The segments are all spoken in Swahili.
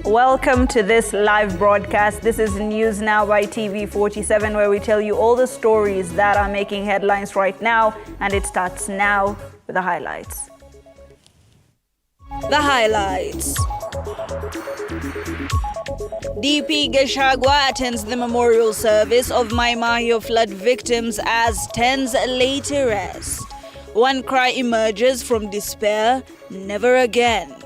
Welcome to this live broadcast. This is News Now by TV47, where we tell you all the stories that are making headlines right now, and it starts now with the highlights. The highlights. DP Gachagua attends the memorial service of Mai Mahiu flood victims as tens later rest. One cry emerges from despair: never again.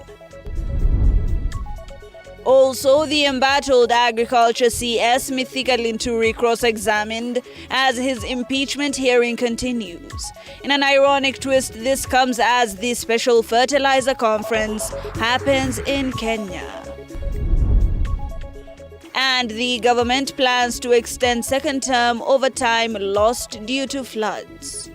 Also, the embattled Agriculture CS Mithika Linturi cross-examined as his impeachment hearing continues. In an ironic twist, this comes as the special Fertilizer conference happens in Kenya. And the government plans to extend second term over time lost due to floods.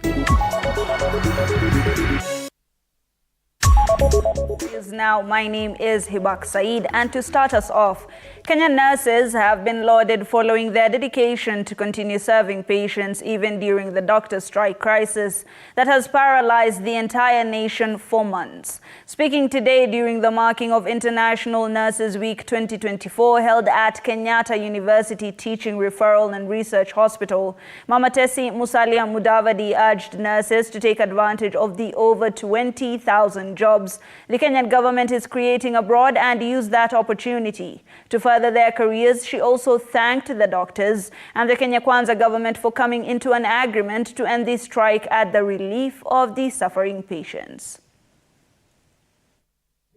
Now, my name is Hibak Saeed, and to start us off, Kenyan nurses have been lauded following their dedication to continue serving patients even during the doctor strike crisis that has paralyzed the entire nation for months. Speaking today during the marking of International Nurses Week 2024 held at Kenyatta University Teaching Referral and Research Hospital, Mama Tessie Musalia Mudavadi urged nurses to take advantage of the over 20,000 jobs the Kenyan government is creating abroad and use that opportunity to further their careers. She also thanked the doctors and the Kenya Kwanza government for coming into an agreement to end the strike at the relief of the suffering patients.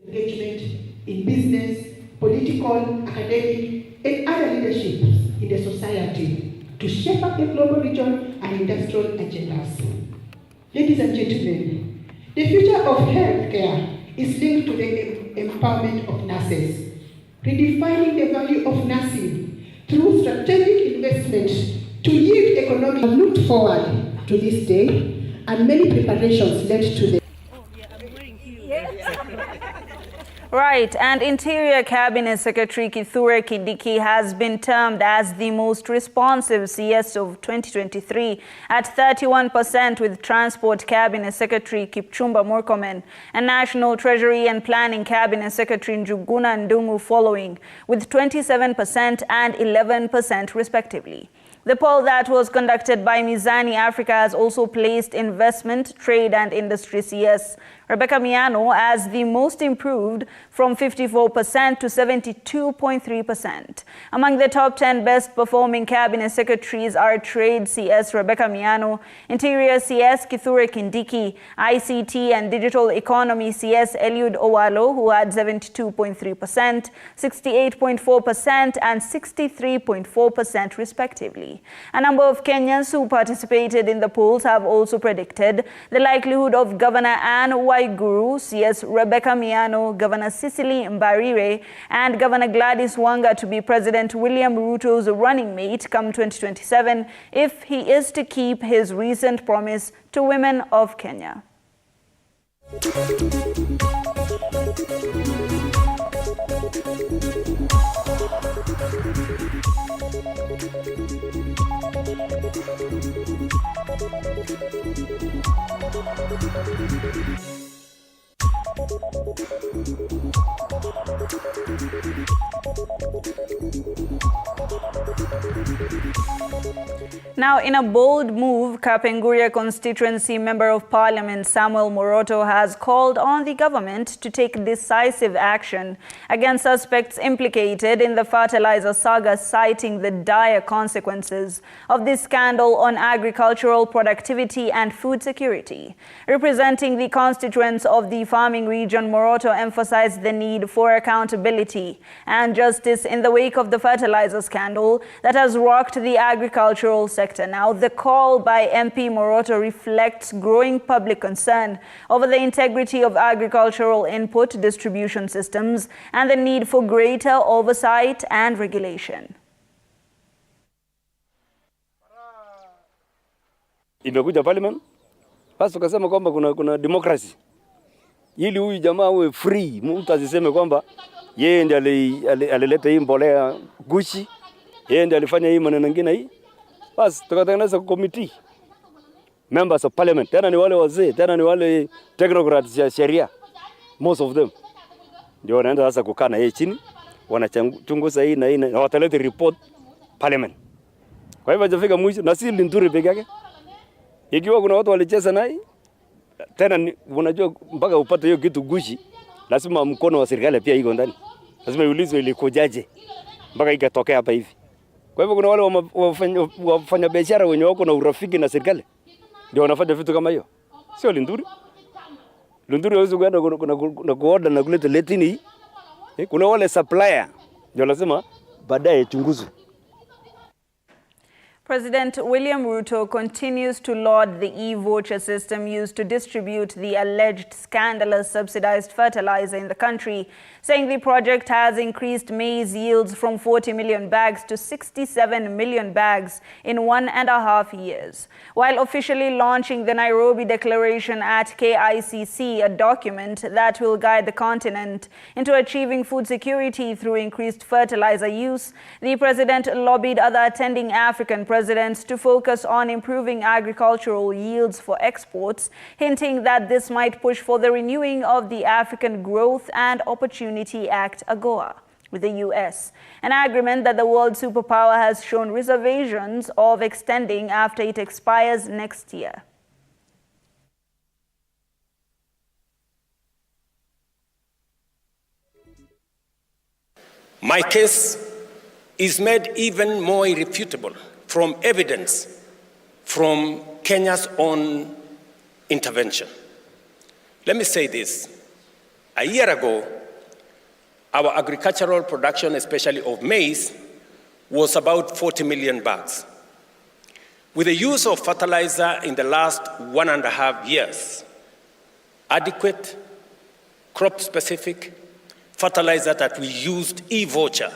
Engagement in business, political, academic, and other leaderships in the society to shape up the global region and industrial agendas. Ladies and gentlemen, the future of healthcare is linked to the empowerment of nurses, redefining the value of nursing through strategic investment to yield economic. I looked forward to this day, and many preparations led to the Right, and Interior Cabinet Secretary Kithure Kindiki has been termed as the most responsive CS of 2023 at 31%, with Transport Cabinet Secretary Kipchumba Murkomen and National Treasury and Planning Cabinet Secretary Njuguna Ndung'u following with 27% and 11% respectively. The poll that was conducted by Mizani Africa has also placed Investment, Trade and Industry CS Rebecca Miano as the most improved from 54% to 72.3%. Among the top 10 best performing cabinet secretaries are Trade CS Rebecca Miano, Interior CS Kithure Kindiki, ICT and Digital Economy CS Eliud Owalo, who had 72.3%, 68.4% and 63.4% respectively. A number of Kenyans who participated in the polls have also predicted the likelihood of Governor Anne Waiguru, CS Rebecca Miano, Governor Cecily Mbarire, and Governor Gladys Wanga to be President William Ruto's running mate come 2027 if he is to keep his recent promise to women of Kenya. Now, in a bold move, Kapenguria constituency Member of Parliament Samuel Moroto has called on the government to take decisive action against suspects implicated in the fertilizer saga, citing the dire consequences of this scandal on agricultural productivity and food security. Representing the constituents of the farming region, Moroto emphasized the need for accountability and justice in the wake of the fertilizer scandal that has rocked the agricultural sector. Now, the call by MP Moroto reflects growing public concern over the integrity of agricultural input distribution systems and the need for greater oversight and regulation. Imekuja parliament, basi tukasema kwamba kuna democracy. Ili huyu jamaa uwe free, mtu asiseme kwamba yeye ndiye alileta hii mbolea gushi, yeye ndiye alifanya hii maneno mengine hii. Basi tukatengeneza committee, members of parliament, tena ni wale wazee, tena ni wale technocrats ya sheria, most of them ndio wanaenda sasa kukaa na yeye chini wanachunguza hii na wataleta report parliament. Kwa hivyo hajafika mwisho, na si Linturi peke yake. Ikiwa kuna watu walicheza naye tena, unajua mpaka upate hiyo kitu gushi, lazima mkono wa serikali pia iko ndani. Lazima iulizwe ilikujaje mpaka ikatokea hapa hivi. Kwa hivyo kuna wale wafanya biashara wenye wako na urafiki na serikali ndio wanafanya vitu kama hiyo. Sio Linturi. Linturi hawezi kwenda na kuorder na kuleta letini. Kuna wale supplier ndio lazima baadaye chunguzwe. President William Ruto continues to laud the e-voucher system used to distribute the alleged scandalous subsidized fertilizer in the country, saying the project has increased maize yields from 40 million bags to 67 million bags in 1.5 years. While officially launching the Nairobi Declaration at KICC, a document that will guide the continent into achieving food security through increased fertilizer use, the president lobbied other attending African presidents to focus on improving agricultural yields for exports, hinting that this might push for the renewing of the African Growth and Opportunity Act (AGOA) with the US, an agreement that the world superpower has shown reservations of extending after it expires next year. My case is made even more irrefutable from evidence from Kenya's own intervention. Let me say this. A year ago, our agricultural production, especially of maize, was about 40 million bags. With the use of fertilizer in the last 1.5 years, adequate, crop-specific fertilizer that we used, e-voucher,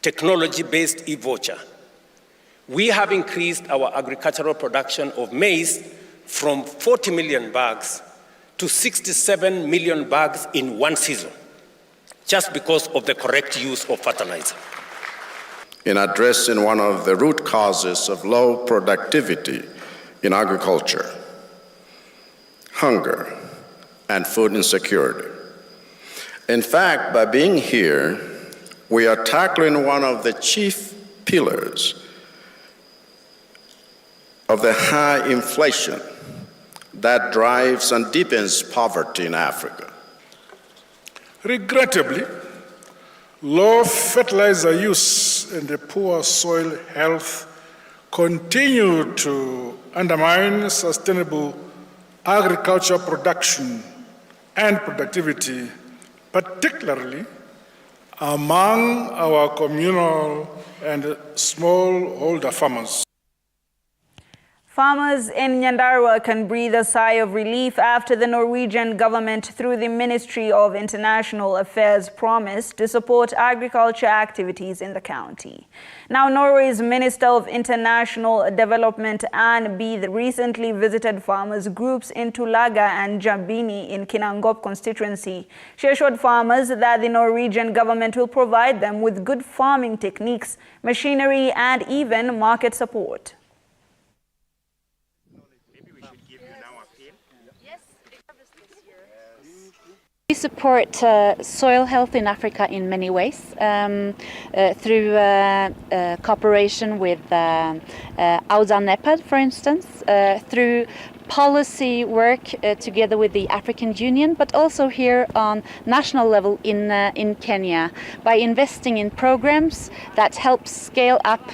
technology-based e-voucher, we have increased our agricultural production of maize from 40 million bags to 67 million bags in one season, just because of the correct use of fertilizer. In addressing one of the root causes of low productivity in agriculture, hunger and food insecurity. In fact, by being here, we are tackling one of the chief pillars of the high inflation that drives and deepens poverty in Africa. Regrettably, low fertilizer use and the poor soil health continue to undermine sustainable agriculture production and productivity, particularly among our communal and smallholder farmers. Farmers in Nyandarua can breathe a sigh of relief after the Norwegian government, through the Ministry of International Affairs, promised to support agriculture activities in the county. Now, Norway's Minister of International Development, Anne Bith, recently visited farmers' groups in Tulaga and Jambini in Kinangop constituency. She assured farmers that the Norwegian government will provide them with good farming techniques, machinery, and even market support. We support soil health in Africa in many ways, through cooperation with AUDA-NEPAD, for instance, through policy work together with the African Union, but also here on national level in Kenya, by investing in programs that help scale up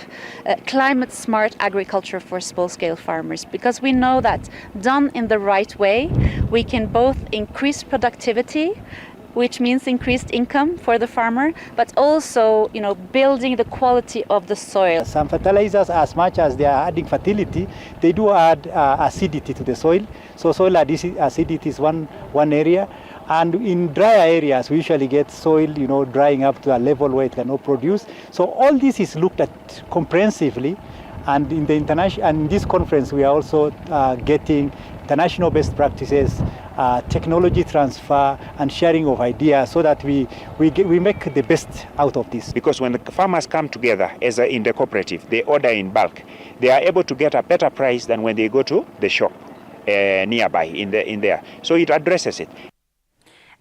climate-smart agriculture for small-scale farmers. Because we know that done in the right way, we can both increase productivity, which means increased income for the farmer, but also, building the quality of the soil. Some fertilizers, as much as they are adding fertility, they do add acidity to the soil. So soil acidity is one area. And in drier areas, we usually get soil, drying up to a level where it cannot produce. So all this is looked at comprehensively. And in the in this conference, we are also getting international best practices, technology transfer, and sharing of ideas, so that we make the best out of this. Because when the farmers come together as in the cooperative, they order in bulk, they are able to get a better price than when they go to the shop nearby in there. So it addresses it.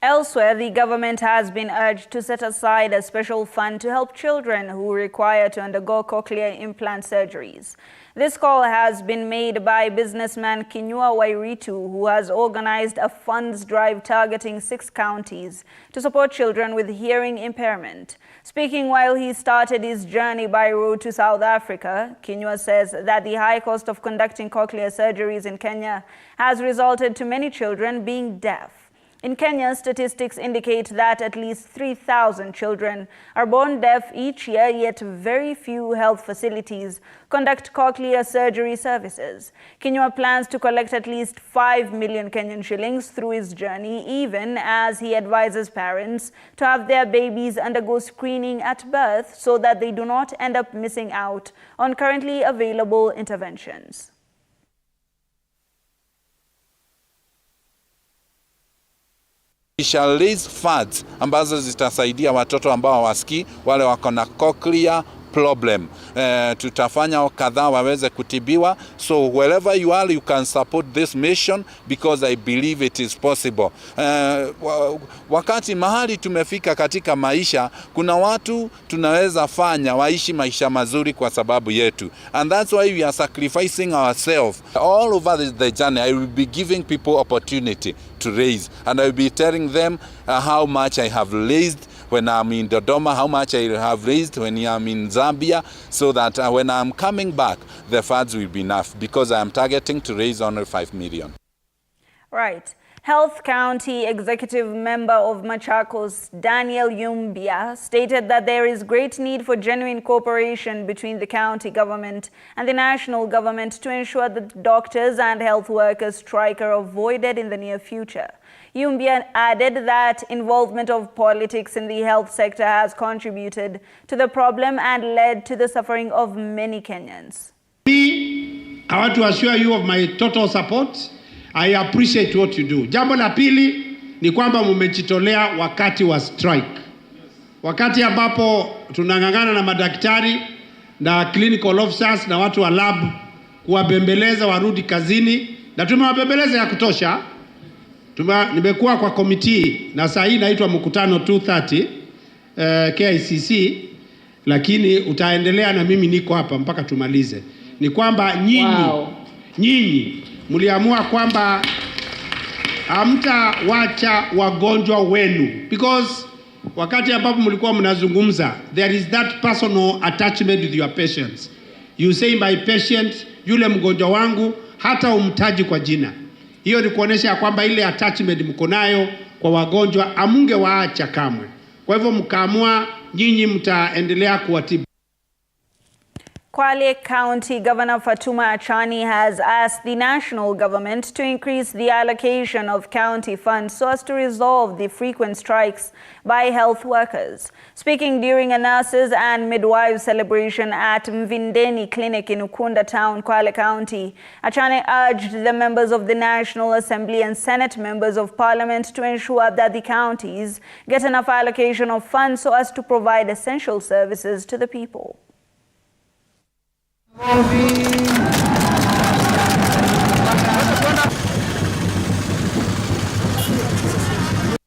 Elsewhere, the government has been urged to set aside a special fund to help children who require to undergo cochlear implant surgeries. This call has been made by businessman Kinyua Wairitu, who has organized a funds drive targeting 6 counties to support children with hearing impairment. Speaking while he started his journey by road to South Africa, Kinyua says that the high cost of conducting cochlear surgeries in Kenya has resulted to many children being deaf. In Kenya, statistics indicate that at least 3,000 children are born deaf each year, yet very few health facilities conduct cochlear surgery services. Kinyua plans to collect at least 5 million Kenyan shillings through his journey, even as he advises parents to have their babies undergo screening at birth so that they do not end up missing out on currently available interventions. We shall raise funds ambazo zitasaidia watoto ambao hawasikii, wale wako na cochlear problem. Tutafanya kadhaa waweze kutibiwa. So wherever you are, you can support this mission because I believe it is possible. Wakati mahali tumefika katika maisha, kuna watu tunaweza fanya waishi maisha mazuri kwa sababu yetu. And that's why we are sacrificing ourselves. All over the journey, I will be giving people opportunity to raise. And I will be telling them how much I have raised when I'm in Dodoma, how much I have raised when I'm in Zambia, so that when I'm coming back, the funds will be enough, because I am targeting to raise only 5 million. Right. Health County Executive Member of Machakos, Daniel Yumbia, stated that there is great need for genuine cooperation between the county government and the national government to ensure that doctors and health workers' strike are avoided in the near future. Yumbia added that involvement of politics in the health sector has contributed to the problem and led to the suffering of many Kenyans. I want to assure you of my total support. I appreciate what you do. Jambo la pili ni kwamba mmejitolea wakati wa strike. Wakati ambapo tunangangana na madaktari na clinical officers na watu wa lab kuwabembeleza warudi kazini, na tumewabembeleza ya kutosha. Nimekuwa kwa committee na saa hii inaitwa mkutano 230 KICC, lakini utaendelea na mimi niko hapa mpaka tumalize. Ni kwamba nyinyi mliamua kwamba hamtawacha wagonjwa wenu, because wakati ambapo mlikuwa mnazungumza, there is that personal attachment with your patients. You say my patient, yule mgonjwa wangu, hata umtaji kwa jina. Hiyo ni kuonesha kwamba ile attachment mko nayo kwa wagonjwa amunge waacha kamwe. Kwa hivyo mkaamua nyinyi mtaendelea kuwatibu. Kwale County Governor Fatuma Achani has asked the national government to increase the allocation of county funds so as to resolve the frequent strikes by health workers. Speaking during a nurses and midwives celebration at Mvindeni Clinic in Ukunda Town, Kwale County, Achani urged the members of the National Assembly and Senate members of Parliament to ensure that the counties get enough allocation of funds so as to provide essential services to the people.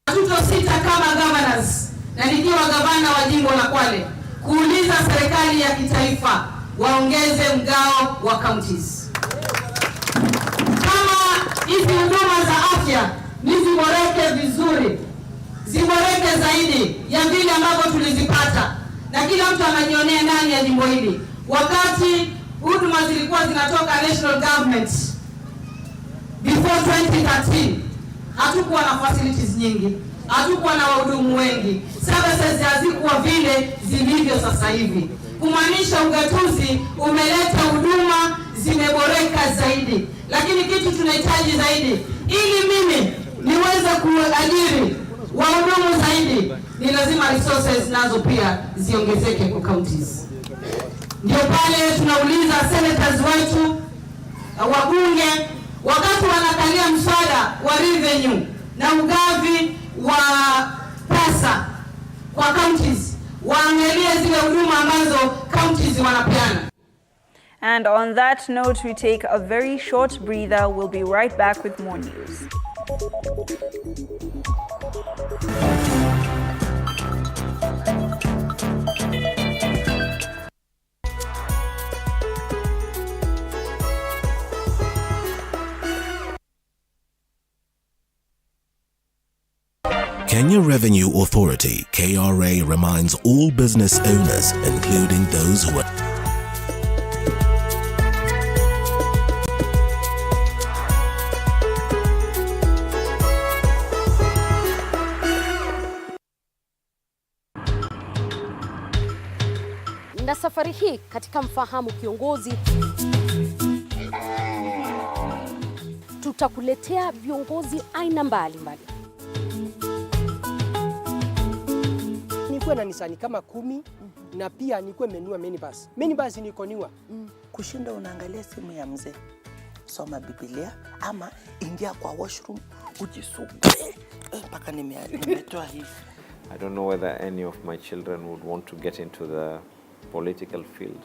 Hatutosita kama governors na nikiwa gavana wa jimbo la Kwale kuuliza serikali ya kitaifa waongeze mgao wa counties. Kama hizi huduma za afya ziboreke vizuri, ziboreke zaidi ya vile ambavyo tulizipata, na kila mtu anajionea ndani ya jimbo hili. Wakati huduma zilikuwa zinatoka national government before 2013, hatukuwa na facilities nyingi, hatukuwa na wahudumu wengi, services hazikuwa vile zilivyo sasa hivi. Kumaanisha ugatuzi umeleta huduma zimeboreka zaidi, lakini kitu tunahitaji zaidi ili mimi niweze kuajiri wahudumu zaidi, ni lazima resources nazo pia ziongezeke kwa counties. Ndio pale tunauliza senators wetu, wabunge, wakati wanakalia mswada wa revenue na ugavi wa pesa kwa counties, waangalie zile huduma ambazo counties wanapeana. And on that note, we take a very short breather. We'll be right back with more news. Kenya Revenue Authority, KRA, reminds all business owners, including those who are na safari hii katika Mfahamu Kiongozi tutakuletea viongozi aina mbalimbali. Nikuwe na Nisani kama 10 na pia nikuwe menua minibus. Minibus niko niwa. Kushinda unaangalia simu ya mzee. Soma Biblia ama ingia kwa washroom ujisugue. Mpaka nimetoa hivi. I don't know whether any of my children would want to get into the political field.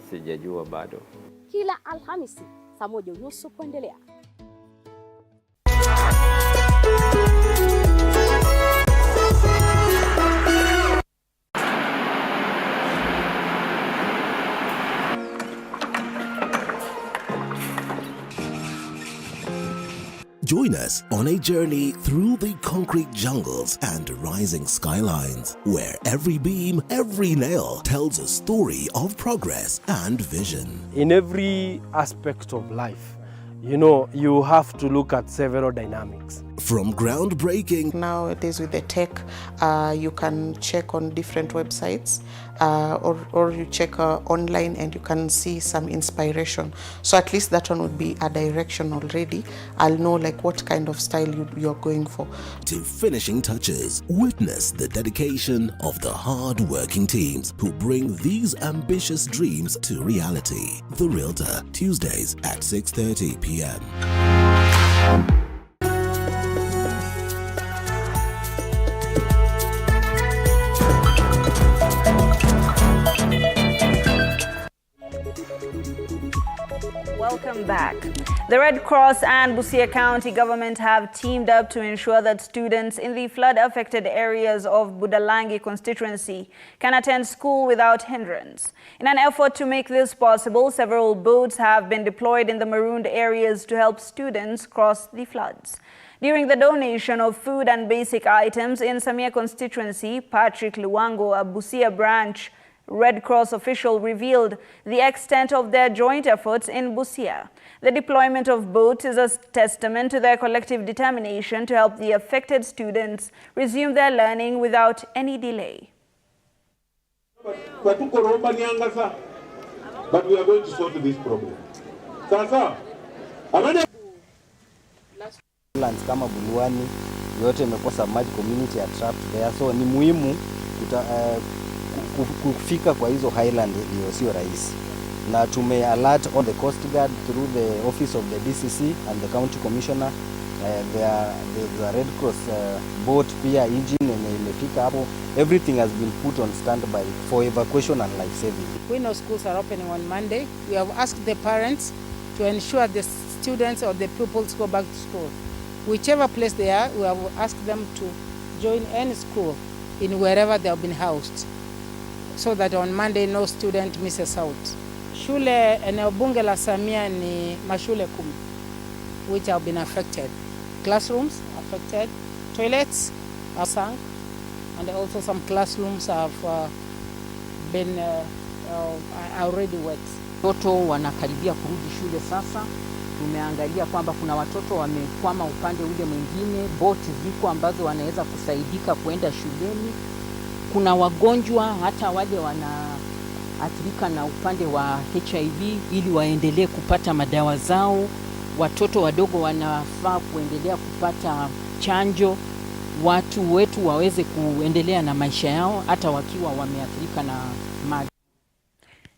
Sijajua bado. Kila Alhamisi saa 1:30 kuendelea. Join us on a journey through the concrete jungles and rising skylines, where every beam, every nail tells a story of progress and vision. In every aspect of life, you know, you have to look at several dynamics. From groundbreaking. Nowadays with the tech, you can check on different websites or you check online and you can see some inspiration. So at least that one would be a direction already. I'll know like what kind of style you're going for. To finishing touches, witness the dedication of the hard-working teams who bring these ambitious dreams to reality. The Realtor, Tuesdays at 6:30 p.m. Welcome back. The Red Cross and Busia County government have teamed up to ensure that students in the flood-affected areas of Budalangi constituency can attend school without hindrance. In an effort to make this possible, several boats have been deployed in the marooned areas to help students cross the floods. During the donation of food and basic items in Samia constituency, Patrick Luwango, a Busia branch Red Cross official, revealed the extent of their joint efforts in Busia. The deployment of boats is a testament to their collective determination to help the affected students resume their learning without any delay. But we are going to solve this problem. Lands kama Buluani yote imekuwa submerged, community are trapped there, so ni muhimu kufika kwa hizo highland ndio sio rahisi, na tume alert on the Coast Guard through the office of the DCC and the county commissioner. The Red Cross boat pia engine yenye imefika hapo, everything has been put on standby for evacuation and life saving. We know schools are opening on Monday. We have asked the parents to ensure the students or the pupils go back to school. Whichever place they are, we have asked them to join any school in wherever they have been housed, so that on Monday no student misses out. Shule eneo bunge la Samia ni mashule 10 which have been affected. Classrooms affected, toilets are sunk, and also some classrooms have been already wet. Watoto wanakaribia kurudi shule sasa. Tumeangalia kwamba kuna watoto wamekwama upande ule mwingine, boti ziko ambazo wanaweza kusaidika kuenda shuleni. Kuna wagonjwa hata wale wanaathirika na upande wa HIV ili waendelee kupata madawa zao. Watoto wadogo wanafaa kuendelea kupata chanjo. Watu wetu waweze kuendelea na maisha yao hata wakiwa wameathirika na maji.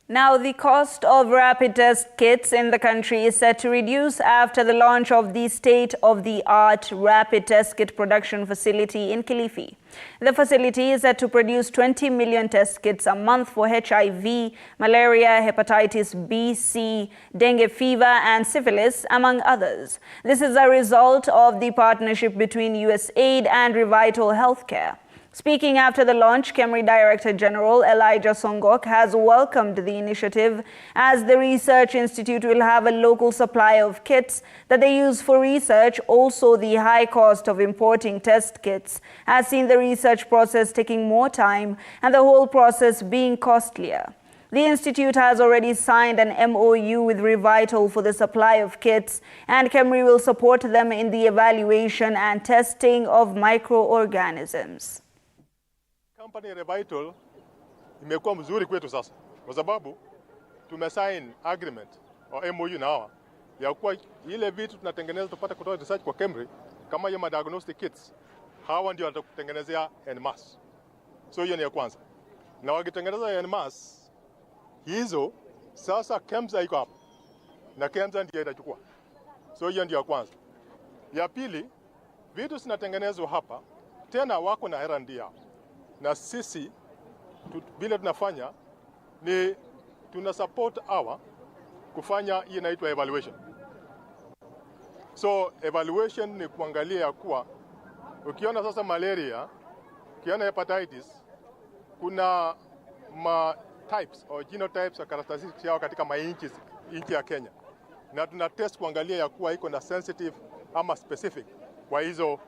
Now, the cost of rapid test kits in the country is set to reduce after the launch of the state-of-the-art rapid test kit production facility in Kilifi. The facility is set to produce 20 million test kits a month for HIV, malaria, hepatitis B, C, dengue fever, and syphilis, among others. This is a result of the partnership between USAID and Revital Healthcare. Speaking after the launch, KEMRI Director General Elijah Songok has welcomed the initiative, as the research institute will have a local supply of kits that they use for research. Also, the high cost of importing test kits has seen the research process taking more time and the whole process being costlier. The institute has already signed an MOU with Revital for the supply of kits, and KEMRI will support them in the evaluation and testing of microorganisms. Company Revital imekuwa mzuri kwetu sasa kwa sababu tumesign agreement au MOU na hawa ya kuwa ile vitu tunatengeneza tupata kutoa research kwa KEMRI kama hiyo diagnostic kits, hawa ndio watakutengenezea en masse. So hiyo ni ya kwanza. Na wakitengeneza en masse hizo sasa KEMSA iko hapa na KEMSA ndio itachukua. So hiyo ndio ya kwanza. Ya pili, vitu zinatengenezwa hapa tena wako na R&D hapa. Na sisi vile tunafanya ni tuna support hawa kufanya hii inaitwa evaluation. So evaluation ni kuangalia kuwa ukiona sasa malaria, ukiona hepatitis, kuna types au genotypes au characteristics yao katika nchi ya Kenya, na tuna test kuangalia ya kuwa iko na sensitive ama specific kwa hizo